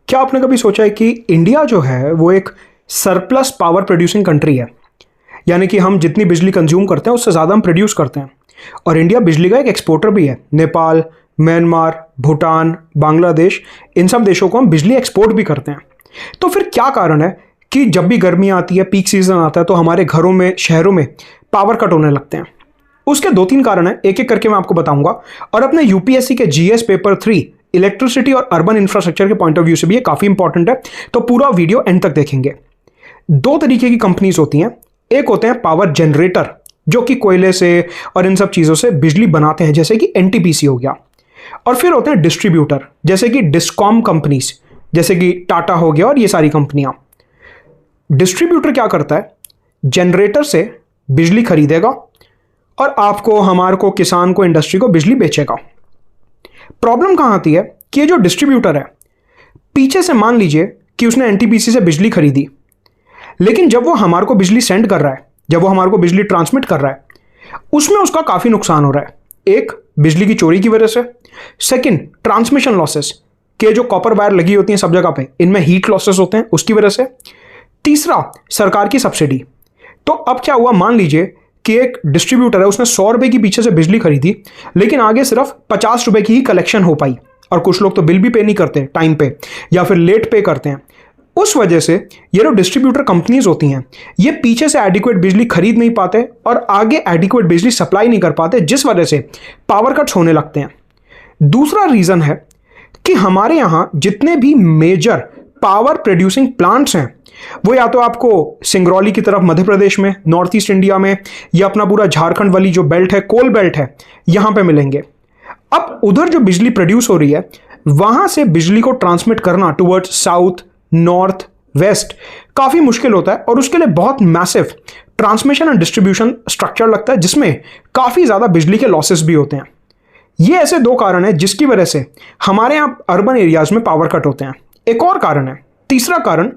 क्या आपने कभी सोचा है कि इंडिया जो है वो एक सरप्लस पावर प्रोड्यूसिंग कंट्री है। यानी कि हम जितनी बिजली कंज्यूम करते हैं उससे ज़्यादा हम प्रोड्यूस करते हैं। और इंडिया बिजली का एक एक्सपोर्टर भी है। नेपाल, म्यांमार, भूटान, बांग्लादेश, इन सब देशों को हम बिजली एक्सपोर्ट भी करते हैं। तो फिर क्या कारण है कि जब भी गर्मी आती है, पीक सीजन आता है, तो हमारे घरों में, शहरों में पावर कट होने लगते हैं? उसके 2-3 कारण हैं, एक एक करके मैं आपको बताऊंगा। और अपने यूपीएससी के जीएस पेपर 3 इलेक्ट्रिसिटी और अर्बन इंफ्रास्ट्रक्चर के पॉइंट ऑफ व्यू से भी ये काफी इंपॉर्टेंट है। तो पूरा वीडियो एंड तक देखेंगे। 2 तरीके की कंपनीज होती हैं। एक होते हैं पावर जनरेटर, जो कि कोयले से और इन सब चीजों से बिजली बनाते हैं, जैसे कि एनटीपीसी हो गया। और फिर होते हैं डिस्ट्रीब्यूटर, जैसे कि डिस्कॉम कंपनीज, जैसे कि टाटा हो गया और ये सारी कंपनियां। डिस्ट्रीब्यूटर क्या करता है? जनरेटर से बिजली खरीदेगा और आपको, हमारे को, किसान को, इंडस्ट्री को बिजली बेचेगा। प्रॉब्लम कहां आती है कि ये जो डिस्ट्रीब्यूटर है, पीछे से मान लीजिए कि उसने एनटीपीसी से बिजली खरीदी, लेकिन जब वो हमारे को बिजली सेंड कर रहा है, जब वो हमारे को बिजली ट्रांसमिट कर रहा है, उसमें उसका काफी नुकसान हो रहा है। एक, बिजली की चोरी की वजह से। सेकंड, ट्रांसमिशन लॉसेस के जो कॉपर वायर लगी होती हैं सब जगह पे, इनमें हीट लॉसेस होते हैं, उसकी वजह से। तीसरा, सरकार की सब्सिडी। तो अब क्या हुआ, मान लीजिए कि एक डिस्ट्रीब्यूटर है, उसने 100 रुपए की पीछे से बिजली खरीदी, लेकिन आगे सिर्फ 50 रुपए की ही कलेक्शन हो पाई। और कुछ लोग तो बिल भी पे नहीं करते टाइम पे, या फिर लेट पे करते हैं। उस वजह से ये जो डिस्ट्रीब्यूटर कंपनीज होती हैं, ये पीछे से एडिक्वेट बिजली खरीद नहीं पाते और आगे एडिक्वेट बिजली सप्लाई नहीं कर पाते, जिस वजह से पावर कट्स होने लगते हैं। दूसरा रीजन है कि हमारे यहां जितने भी मेजर पावर प्रोड्यूसिंग प्लांट्स हैं, वो या तो आपको सिंगरौली की तरफ मध्य प्रदेश में, नॉर्थ ईस्ट इंडिया में, या अपना पूरा झारखंड वाली जो बेल्ट है, कोल बेल्ट है, यहां पे मिलेंगे। अब उधर जो बिजली प्रोड्यूस हो रही है, वहां से बिजली को ट्रांसमिट करना टुवर्ड्स साउथ, नॉर्थ, वेस्ट काफी मुश्किल होता है, और उसके लिए बहुत massive transmission and distribution structure लगता है, जिसमें काफी ज्यादा बिजली के लॉसेस भी होते हैं। ये ऐसे 2 कारण हैं जिसकी वजह से हमारे यहां अर्बन एरियाज में पावर कट होते हैं। एक और कारण है, तीसरा कारण,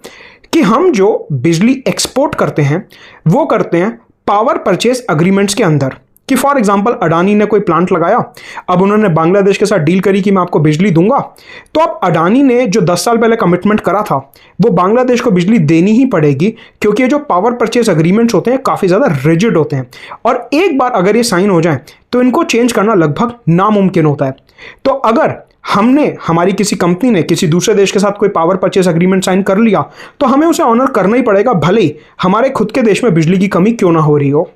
कि हम जो बिजली एक्सपोर्ट करते हैं वो करते हैं पावर परचेज अग्रीमेंट्स के अंदर। कि फॉर एग्जांपल अडानी ने कोई प्लांट लगाया, अब उन्होंने बांग्लादेश के साथ डील करी कि मैं आपको बिजली दूंगा, तो अब अडानी ने जो 10 साल पहले कमिटमेंट करा था, वो बांग्लादेश को बिजली देनी ही पड़ेगी, क्योंकि ये जो पावर परचेज अग्रीमेंट्स होते हैं काफ़ी ज़्यादा रिजिड होते हैं, और एक बार अगर ये साइन हो जाए तो इनको चेंज करना लगभग नामुमकिन होता है। तो अगर हमारी किसी कंपनी ने किसी दूसरे देश के साथ कोई पावर परचेज अग्रीमेंट साइन कर लिया, तो हमें उसे ऑनर करना ही पड़ेगा, भले ही हमारे खुद के देश में बिजली की कमी क्यों ना हो रही हो।